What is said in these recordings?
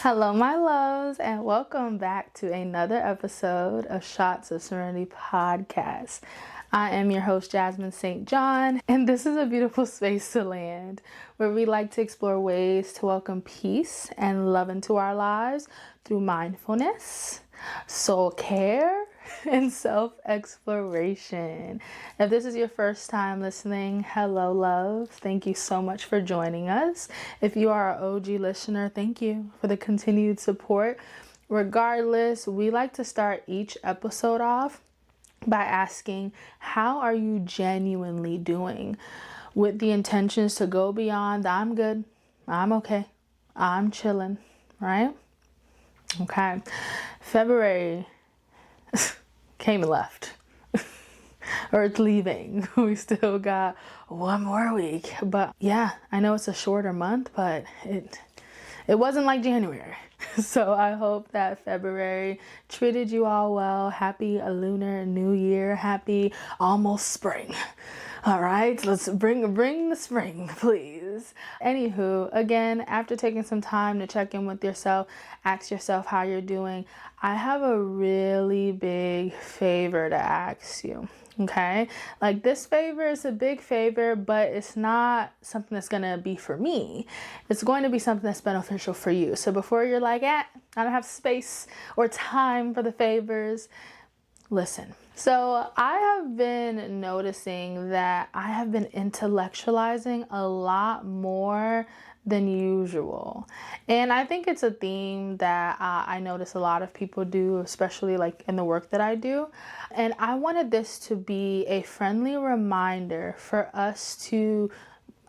Hello, my loves, and welcome back to another episode of Shots of Serenity podcast. I am your host, Jasmine St. John, and this is a beautiful space to land where we like to explore ways to welcome peace and love into our lives through mindfulness, soul care, and self-exploration. If this is your first time listening, hello, love. Thank you so much for joining us. If you are an OG listener, thank you for the continued support. Regardless, we like to start each episode off by asking, how are you genuinely doing? With the intentions to go beyond, I'm good, I'm okay, I'm chilling, right? Okay. February came and left. Or it's leaving. We still got one more week. But yeah, I know it's a shorter month, but it wasn't like January. So I hope that February treated you all well. Happy Lunar New Year. Happy almost spring. All right, let's bring the spring, please. Anywho, again, after taking some time to check in with yourself, ask yourself how you're doing. I have a really big favor to ask you. Okay, like this favor is a big favor, but it's not something that's going to be for me. It's going to be something that's beneficial for you. So before you're like, I don't have space or time for the favors, listen. So I have been noticing that I have been intellectualizing a lot more than usual. And I think it's a theme that I notice a lot of people do, especially like in the work that I do. And I wanted this to be a friendly reminder for us to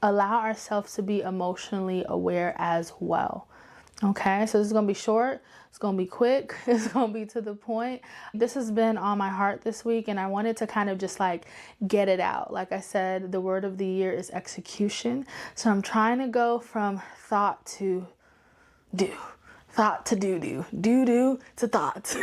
allow ourselves to be emotionally aware as well. Okay, so this is going to be short, it's going to be quick, it's going to be to the point. This has been on my heart this week, and I wanted to kind of just like get it out. Like I said, the word of the year is execution. So I'm trying to go from thought to do, thought to do to thought.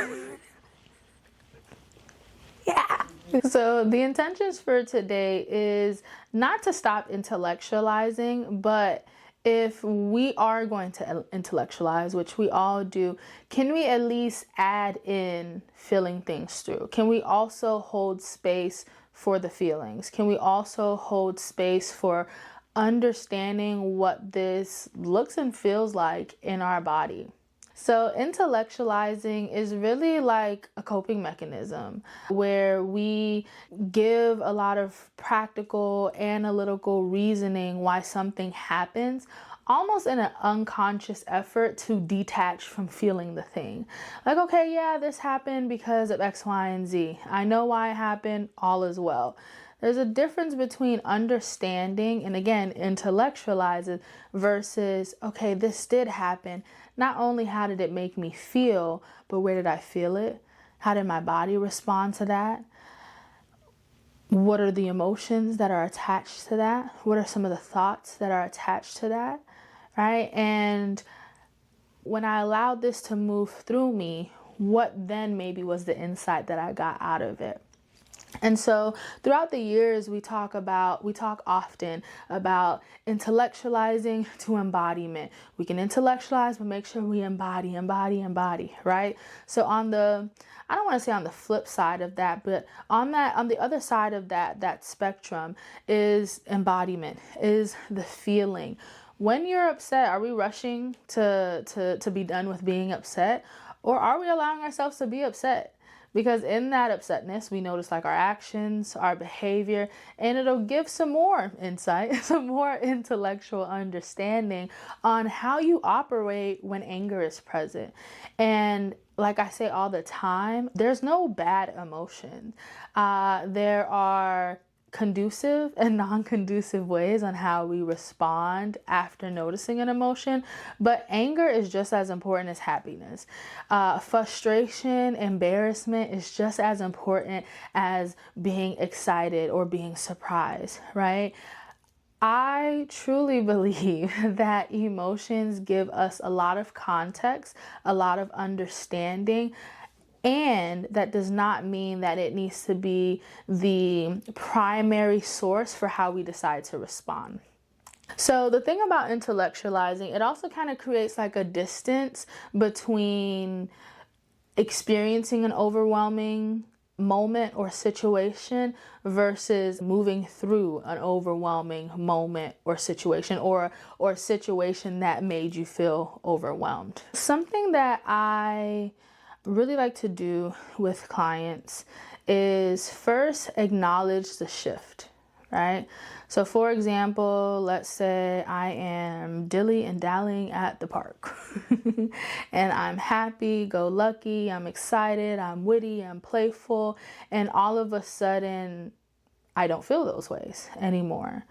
Yeah. So the intentions for today is not to stop intellectualizing, but if we are going to intellectualize, which we all do, can we at least add in feeling things through? Can we also hold space for the feelings? Can we also hold space for understanding what this looks and feels like in our body? So intellectualizing is really like a coping mechanism where we give a lot of practical, analytical reasoning why something happens, almost in an unconscious effort to detach from feeling the thing. Like, okay, yeah, this happened because of X, Y, and Z. I know why it happened, all is well. There's a difference between understanding and, again, intellectualizing versus, okay, this did happen. Not only how did it make me feel, but where did I feel it? How did my body respond to that? What are the emotions that are attached to that? What are some of the thoughts that are attached to that? Right? And when I allowed this to move through me, what then maybe was the insight that I got out of it? And so throughout the years, we talk often about intellectualizing to embodiment. We can intellectualize, but make sure we embody, right? So I don't want to say on the flip side of that, but on the other side of that spectrum is embodiment, is the feeling. When you're upset, are we rushing to be done with being upset? Or are we allowing ourselves to be upset? Because in that upsetness, we notice like our actions, our behavior, and it'll give some more insight, some more intellectual understanding on how you operate when anger is present. And like I say all the time, there's no bad emotion. There are conducive and non-conducive ways on how we respond after noticing an emotion, but anger is just as important as happiness. Frustration, embarrassment is just as important as being excited or being surprised, right? I truly believe that emotions give us a lot of context, a lot of understanding. And that does not mean that it needs to be the primary source for how we decide to respond. So the thing about intellectualizing, it also kind of creates like a distance between experiencing an overwhelming moment or situation versus moving through an overwhelming moment or situation, or a situation that made you feel overwhelmed. Something that I really like to do with clients is first acknowledge the shift, right? So for example, let's say I am dilly and dallying at the park and I'm happy, go lucky, I'm excited, I'm witty, I'm playful, and all of a sudden I don't feel those ways anymore.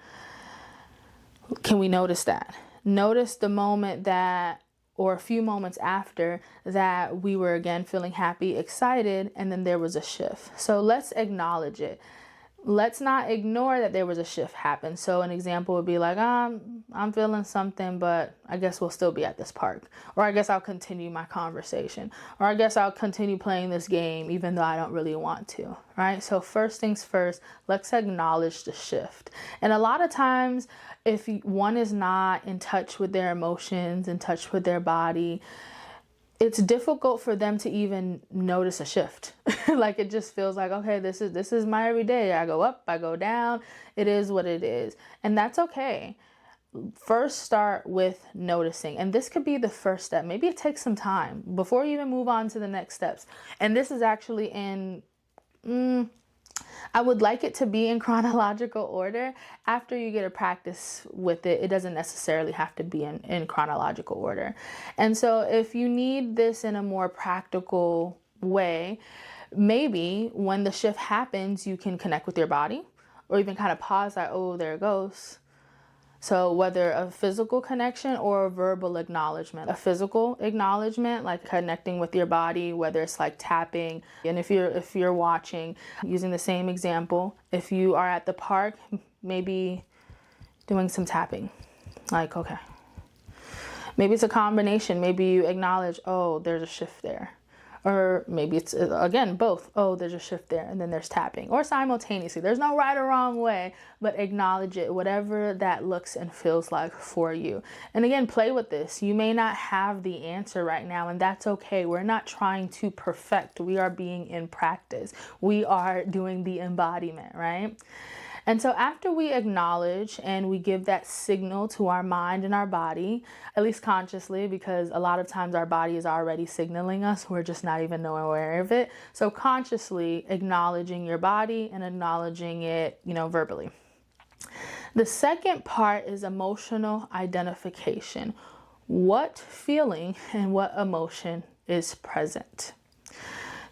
Can we notice that? Notice the moment that, or a few moments after that, we were again feeling happy, excited, and then there was a shift. So let's acknowledge it. Let's not ignore that there was a shift happen. So an example would be like, I'm feeling something, but I guess we'll still be at this park. Or I guess I'll continue my conversation. Or I guess I'll continue playing this game even though I don't really want to, right? So first things first, let's acknowledge the shift. And a lot of times, if one is not in touch with their emotions, in touch with their body, it's difficult for them to even notice a shift. Like it just feels like, okay, this is my everyday. I go up, I go down. It is what it is. And that's okay. First start with noticing. And this could be the first step. Maybe it takes some time before you even move on to the next steps. And this is actually in I would like it to be in chronological order. After you get a practice with it, it doesn't necessarily have to be in chronological order. And so if you need this in a more practical way, maybe when the shift happens, you can connect with your body or even kind of pause like, oh, there it goes. So whether a physical connection or a verbal acknowledgement, a physical acknowledgement, like connecting with your body, whether it's like tapping. And if you're watching, using the same example, if you are at the park, maybe doing some tapping, like, okay, maybe it's a combination. Maybe you acknowledge, oh, there's a shift there. Or maybe it's, again, both. Oh, there's a shift there, and then there's tapping. Or simultaneously. There's no right or wrong way, but acknowledge it, whatever that looks and feels like for you. And again, play with this. You may not have the answer right now, and that's okay. We're not trying to perfect. We are being in practice. We are doing the embodiment, right? And so after we acknowledge and we give that signal to our mind and our body, at least consciously, because a lot of times our body is already signaling us, we're just not even knowing aware of it. So consciously acknowledging your body and acknowledging it, verbally. The second part is emotional identification. What feeling and what emotion is present?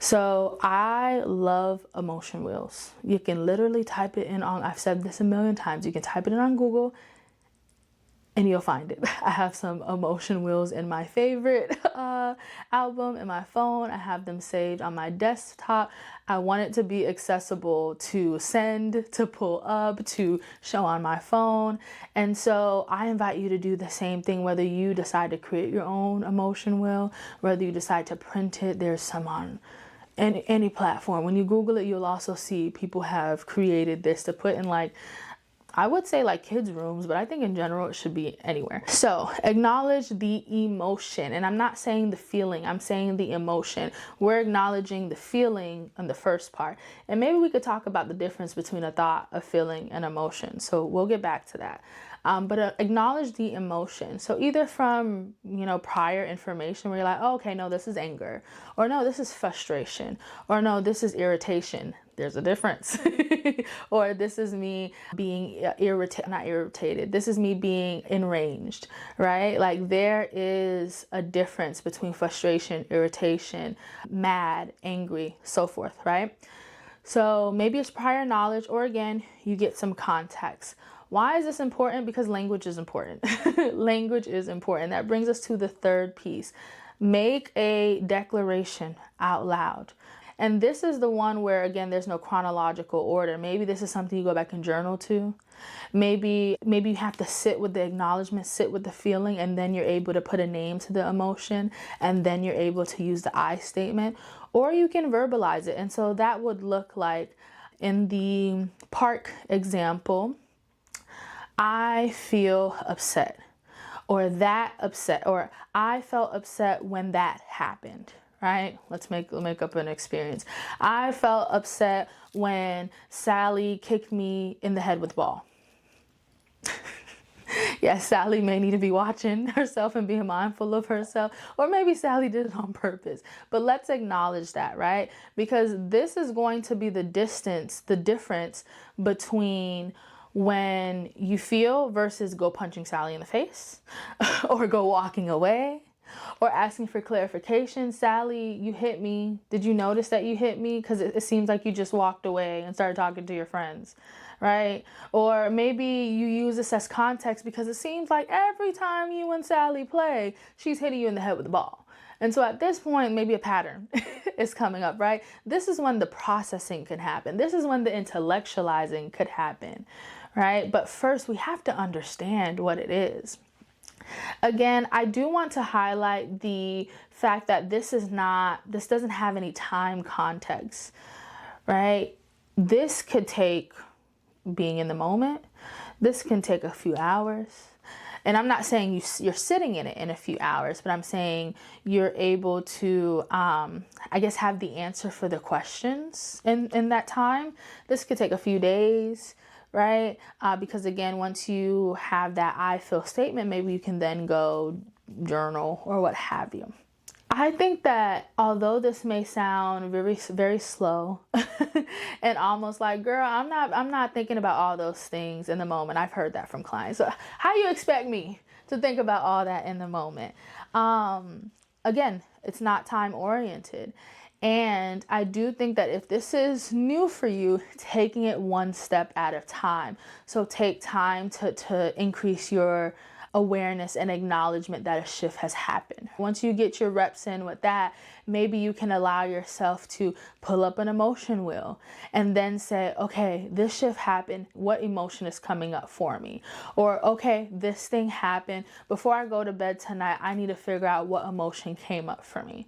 So I love emotion wheels. You can literally type it in on, I've said this a million times, you can type it in on Google and you'll find it. I have some emotion wheels in my favorite album in my phone. I have them saved on my desktop. I want it to be accessible to send, to pull up, to show on my phone. And so I invite you to do the same thing, whether you decide to create your own emotion wheel, whether you decide to print it. There's some on any platform. When you Google it, you'll also see people have created this to put in, like, I would say like kids' rooms, but I think in general it should be anywhere. So acknowledge the emotion. And I'm not saying the feeling, I'm saying the emotion. We're acknowledging the feeling on the first part. And maybe we could talk about the difference between a thought, a feeling, and emotion. So we'll get back to that. But acknowledge the emotion. So either from, prior information where you're like, oh, okay, no, this is anger, or no, this is frustration, or no, this is irritation. There's a difference. Or this is me being not irritated. This is me being enraged, right? Like there is a difference between frustration, irritation, mad, angry, so forth, right? So maybe it's prior knowledge, or again, you get some context. Why is this important? Because language is important. Language is important. That brings us to the third piece. Make a declaration out loud. And this is the one where, again, there's no chronological order. Maybe this is something you go back and journal to. Maybe you have to sit with the acknowledgement, sit with the feeling, and then you're able to put a name to the emotion, and then you're able to use the I statement, or you can verbalize it. And so that would look like in the park example, I feel upset, or that upset, or I felt upset when that happened, right? Let's make up an experience. I felt upset when Sally kicked me in the head with a ball. Yes, Sally may need to be watching herself and being mindful of herself, or maybe Sally did it on purpose. But let's acknowledge that, right? Because this is going to be the difference between when you feel versus go punching Sally in the face or go walking away or asking for clarification. Sally, you hit me. Did you notice that you hit me? Because it seems like you just walked away and started talking to your friends, right? Or maybe you use this as context because it seems like every time you and Sally play, she's hitting you in the head with the ball. And so at this point, maybe a pattern is coming up, right? This is when the processing can happen. This is when the intellectualizing could happen, right? But first, we have to understand what it is. Again, I do want to highlight the fact that this doesn't have any time context, right? This could take being in the moment. This can take a few hours. And I'm not saying you're sitting in it in a few hours, but I'm saying you're able to, I guess, have the answer for the questions in that time. This could take a few days, right? Because again, once you have that I feel statement, maybe you can then go journal or what have you. I think that although this may sound very, very slow and almost like, girl, I'm not thinking about all those things in the moment. I've heard that from clients. So how you expect me to think about all that in the moment? Again, it's not time oriented. And I do think that if this is new for you, taking it one step at a time. So take time to increase your awareness and acknowledgement that a shift has happened. Once you get your reps in with that, maybe you can allow yourself to pull up an emotion wheel and then say, okay, this shift happened. What emotion is coming up for me? Or, okay, this thing happened. Before I go to bed tonight, I need to figure out what emotion came up for me.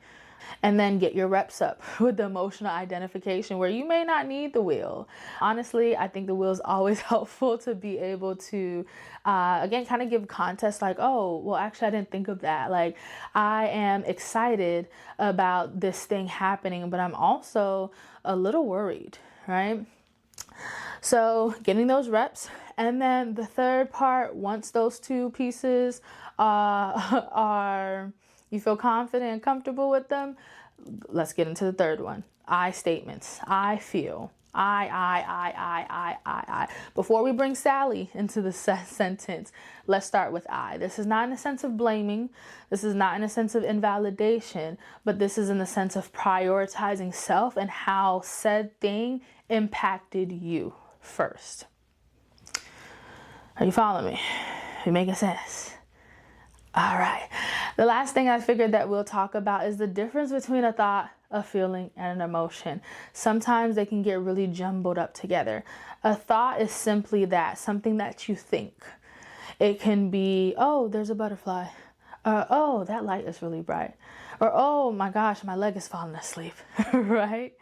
And then get your reps up with the emotional identification where you may not need the wheel. Honestly, I think the wheel is always helpful to be able to, again, kind of give context like, oh, well, actually, I didn't think of that. Like, I am excited about this thing happening, but I'm also a little worried, right? So getting those reps. And then the third part, once those two pieces are you feel confident and comfortable with them, let's get into the third one. I statements. I feel. I. Before we bring Sally into the sentence, let's start with I. This is not in a sense of blaming. This is not in a sense of invalidation, but this is in the sense of prioritizing self and how said thing impacted you first. Are you following me? Are you making sense? All right. The last thing I figured that we'll talk about is the difference between a thought, a feeling, and an emotion. Sometimes they can get really jumbled up together. A thought is simply that, something that you think. It can be, oh, there's a butterfly. Or, oh, that light is really bright. Or, oh my gosh, my leg is falling asleep, right?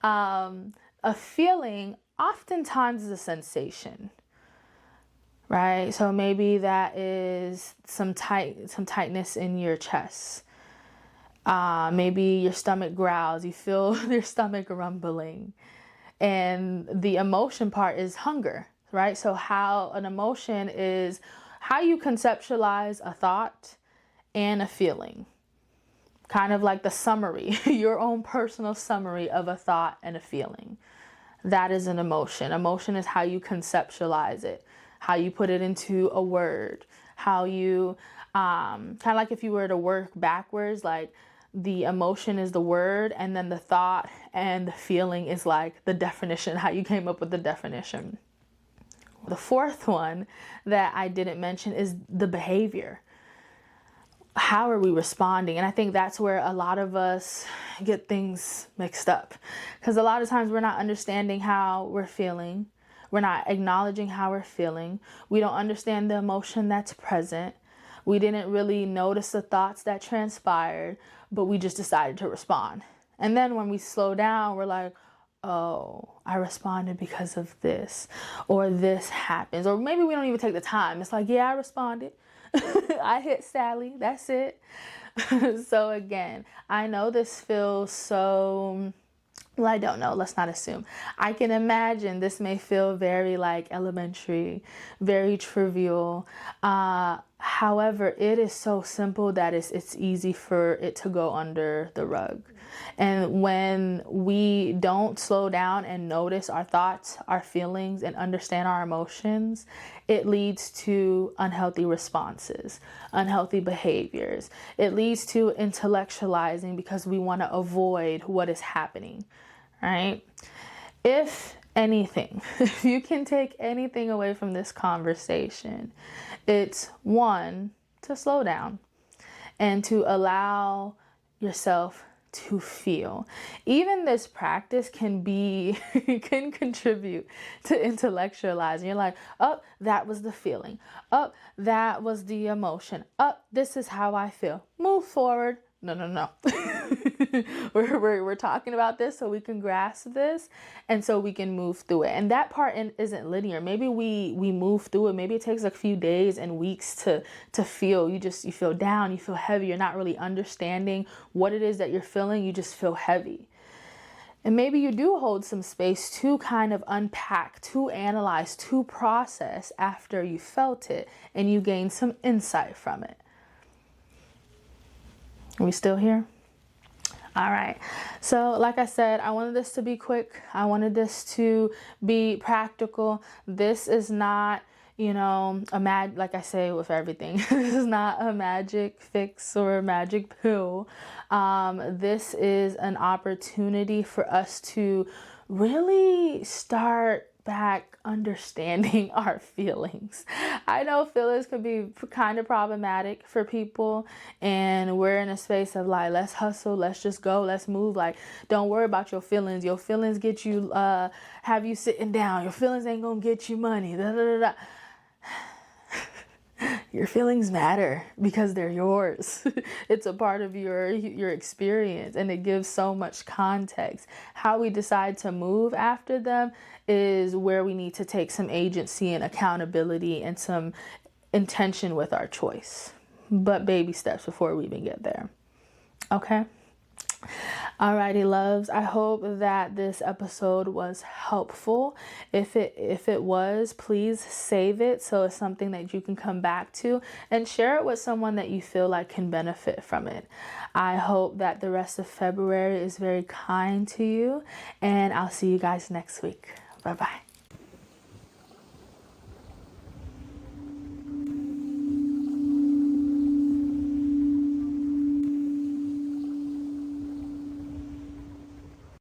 A feeling oftentimes is a sensation. Right? So maybe that is some tightness in your chest. Maybe your stomach growls. You feel your stomach rumbling. And the emotion part is hunger, right? So how an emotion is how you conceptualize a thought and a feeling. Kind of like the summary, your own personal summary of a thought and a feeling. That is an emotion. Emotion is how you conceptualize it. How you put it into a word, how you, kind of like if you were to work backwards, like the emotion is the word and then the thought and the feeling is like the definition, how you came up with the definition. The fourth one that I didn't mention is the behavior. How are we responding? And I think that's where a lot of us get things mixed up because a lot of times we're not understanding how we're feeling. We're not acknowledging how we're feeling. We don't understand the emotion that's present. We didn't really notice the thoughts that transpired, but we just decided to respond. And then when we slow down, we're like, oh, I responded because of this, or this happens, or maybe we don't even take the time. It's like, yeah, I responded. I hit Sally. That's it. So again, I know this feels so, well, I don't know. Let's not assume. I can imagine this may feel very like elementary, very trivial. However, it is so simple that it's easy for it to go under the rug. And when we don't slow down and notice our thoughts, our feelings, and understand our emotions, it leads to unhealthy responses, unhealthy behaviors. It leads to intellectualizing because we want to avoid what is happening, right? If anything, if you can take anything away from this conversation, it's one, to slow down and to allow yourself to feel. Even this practice can contribute to intellectualizing. You're like, oh, that was the feeling. Oh, that was the emotion. Oh, this is how I feel. Move forward. No. we're talking about this so we can grasp this and so we can move through it. And that part isn't linear. Maybe we move through it. Maybe it takes a few days and weeks to feel. You feel down, you feel heavy. You're not really understanding what it is that you're feeling. You just feel heavy. And maybe you do hold some space to kind of unpack, to analyze, to process after you felt it and you gain some insight from it. Are we still here? All right. So like I said, I wanted this to be quick. I wanted this to be practical. This is not, like I say with everything, this is not a magic fix or a magic pill. This is an opportunity for us to really start back understanding our feelings. I know feelings could be kind of problematic for people, and we're in a space of like, let's hustle, let's just go, let's move. Like, don't worry about your feelings. Your feelings get you, have you sitting down. Your feelings ain't gonna get you money. Da, da, da, da. Your feelings matter because they're yours. It's a part of your experience, and it gives so much context. How we decide to move after them is where we need to take some agency and accountability and some intention with our choice. But baby steps before we even get there. Okay? Alrighty, loves. I hope that this episode was helpful. If it was, please save it so it's something that you can come back to and share it with someone that you feel like can benefit from it. I hope that the rest of February is very kind to you, and I'll see you guys next week. Bye-bye.